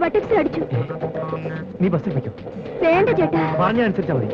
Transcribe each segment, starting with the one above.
ബട്ടക്സിൽ അടിച്ചു. നീ ബസ്സിൽ വയ്ക്കോ. വേണ്ട ചേട്ടാ, പറഞ്ഞ അനുസരിച്ചാ മതി.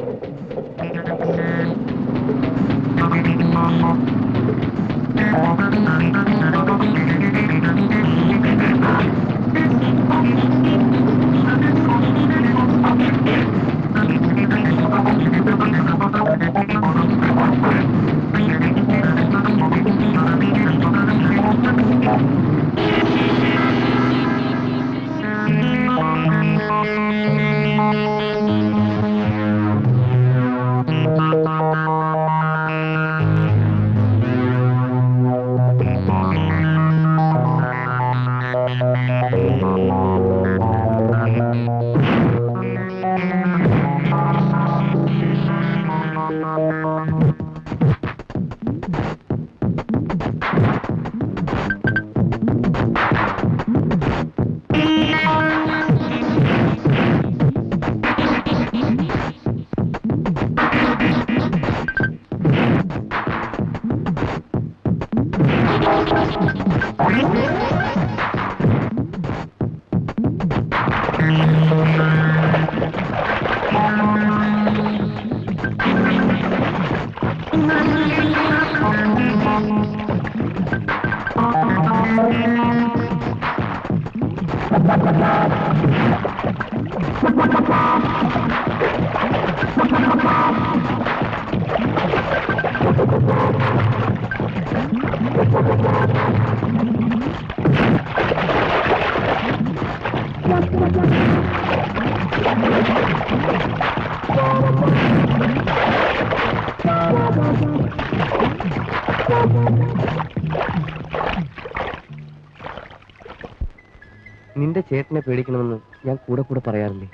നിന്റെ ചേട്ടനെ പേടിക്കണമെന്ന് ഞാൻ കൂടെ കൂടെ പറയാറില്ലേ?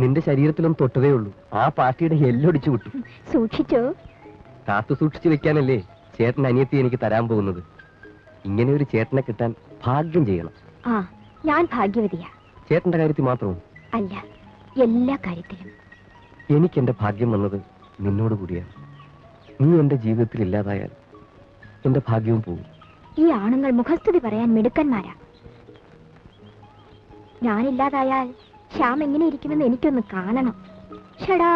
നിന്റെ ശരീരത്തിലൊന്നും തൊട്ടതേ ഉള്ളൂ, ആ പാർട്ടിയുടെ എല്ലൊടിച്ചു വിട്ടു. സൂക്ഷിച്ചോ? കാത്തു സൂക്ഷിച്ചു വെക്കാനല്ലേ ചേട്ടൻ അനിയത്തി എനിക്ക് തരാൻ പോകുന്നത്. ഇങ്ങനെ ഒരു ചേട്ടനെ കിട്ടാൻ ഭാഗ്യം ചെയ്യണം. ആ, ഞാൻ ഭാഗ്യവതിയാ. ചേട്ടന്റെ കാര്യത്തിൽ മാത്രമോ? അല്ല, എല്ലാ കാര്യത്തിലും. എനിക്ക് എന്റെ ഭാഗ്യം വന്നത് നിന്നോട് കൂടിയാണ്. നീ എന്റെ ജീവിതത്തിൽ ഇല്ലാതായാൽ എന്റെ ഭാഗ്യവും പോകും. ഈ ആണുങ്ങൾ മുഖസ്തുതി പറയാൻ മിടുക്കന്മാരാ. ഞാനില്ലാതായാൽ ശ്യാം എങ്ങനെ ഇരിക്കുമെന്ന് എനിക്കൊന്ന് കാണണം. ഷടാ,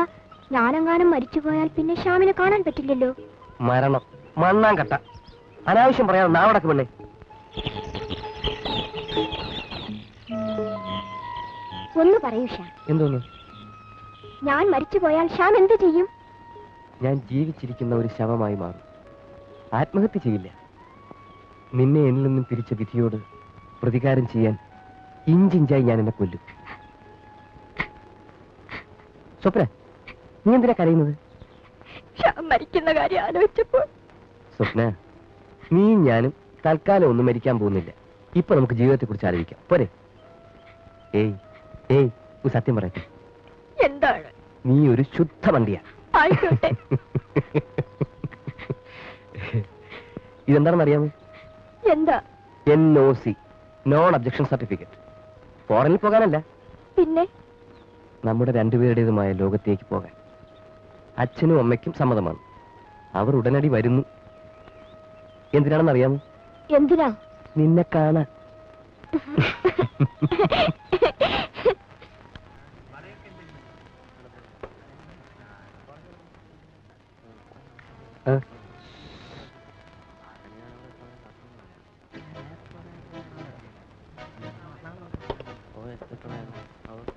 ഞാനെങ്ങാനും മരിച്ചുപോയാൽ പിന്നെ ശ്യാമിനെ കാണാൻ പറ്റില്ലല്ലോ. മരണം മണ്ണാൻ കട്ട, അനാവശ്യം പറയാൻ നാവടക്ക് പെണ്ണേ. ഒന്ന് പറയൂ ശ്യാം. എന്തോന്ന്? ഞാൻ മരിച്ചുപോയാൽ ശ്യാം എന്ത് ചെയ്യും? ഞാൻ ജീവിച്ചിരിക്കുന്ന ഒരു ശവമായി മാറും. ആത്മഹത്യ ചെയ്യില്ല. നിന്നെ എന്നിൽ നിന്നും പിരിച്ച വിധിയോട് പ്രതികാരം ചെയ്യാൻ ഇഞ്ചിഞ്ചായി ഞാൻ എന്നെ കൊല്ലും. സ്വപ്ന, നീ എന്തിനാ കരയുന്നത്? ശ്യാം മരിക്കുന്ന കാര്യം ആലോചിച്ചപ്പോൾ. സ്വപ്ന, നീ ഞാനും തൽക്കാലം ഒന്നും മരിക്കാൻ പോകുന്നില്ല. ഇപ്പൊ നമുക്ക് ജീവിതത്തെ കുറിച്ച് ആലോചിക്കാം, പോരെ? ഏയ് ഏയ്, ഒരു സത്യം പറയട്ടെ. എന്താണ്? നീ ഒരു ശുദ്ധ വണ്ടിയാ. ആയിക്കോട്ടെ. ഇതെന്താണെന്ന് അറിയാമോ? എന്താ? NOC, non objection certificate. ഫോറിനിൽ പോകാനല്ല, പിന്നെ നമ്മുടെ രണ്ടുപേരുടേതുമായ ലോകത്തേക്ക് പോകാൻ. അച്ഛനും അമ്മയ്ക്കും സമ്മതമാണ്. അവർ ഉടനടി വരുന്നു. എന്തിനാണെന്ന് അറിയാമോ? എന്തിനാ? നിന്നെ കാണാൻ.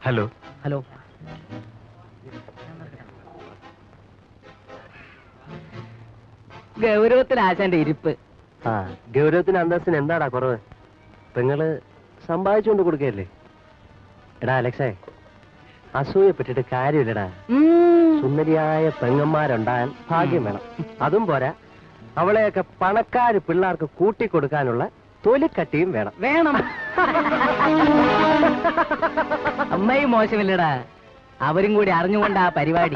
Hello hello. ഗൗരവത്തിൽ ആശാന്റെ ഇരിപ്പ്. ആ, ഗൗരവത്തിന് അന്തസ്സിന് എന്താടാ കുറവ്? പെങ്ങള് സമ്പാദിച്ചുകൊണ്ട് കൊടുക്കല്ലേ? എടാ അലക്സേ, അസൂയപ്പെട്ടിട്ട് കാര്യമില്ലടാ. സുന്ദരിയായ പെങ്ങന്മാരുണ്ടാകാൻ ഭാഗ്യം വേണം. അതും പോരാ, അവളെയൊക്കെ പണക്കാര് പിള്ളേർക്ക് കൂട്ടിക്കൊടുക്കാനുള്ള തൊലിക്കട്ടിയും വേണം. വേണം. അമ്മയും മോശമില്ലടാ, അവരും കൂടി അറിഞ്ഞുകൊണ്ടാ പരിപാടി.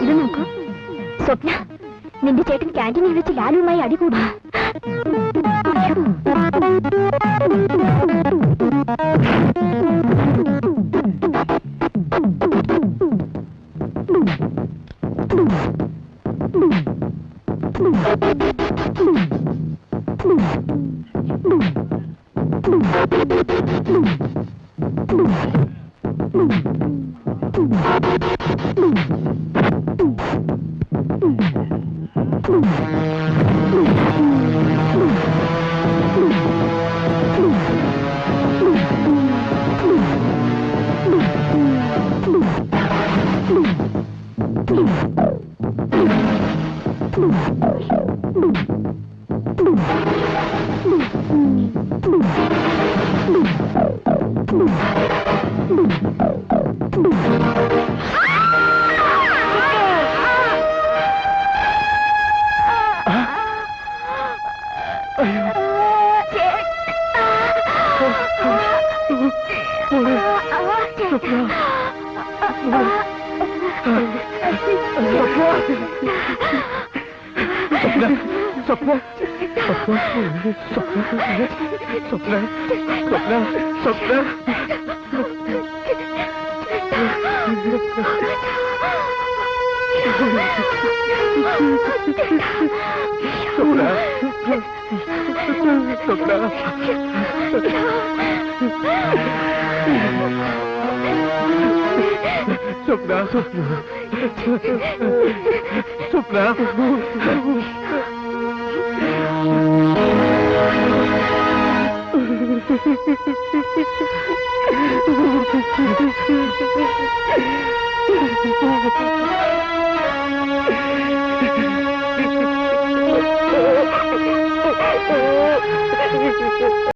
ഇത് നോക്കൂ സ്വപ്ന, നിന്റെ ചേട്ടൻ ക്യാൻറ്റീനിൽ വെച്ച് ലാലുവുമായി അടികൂടാ.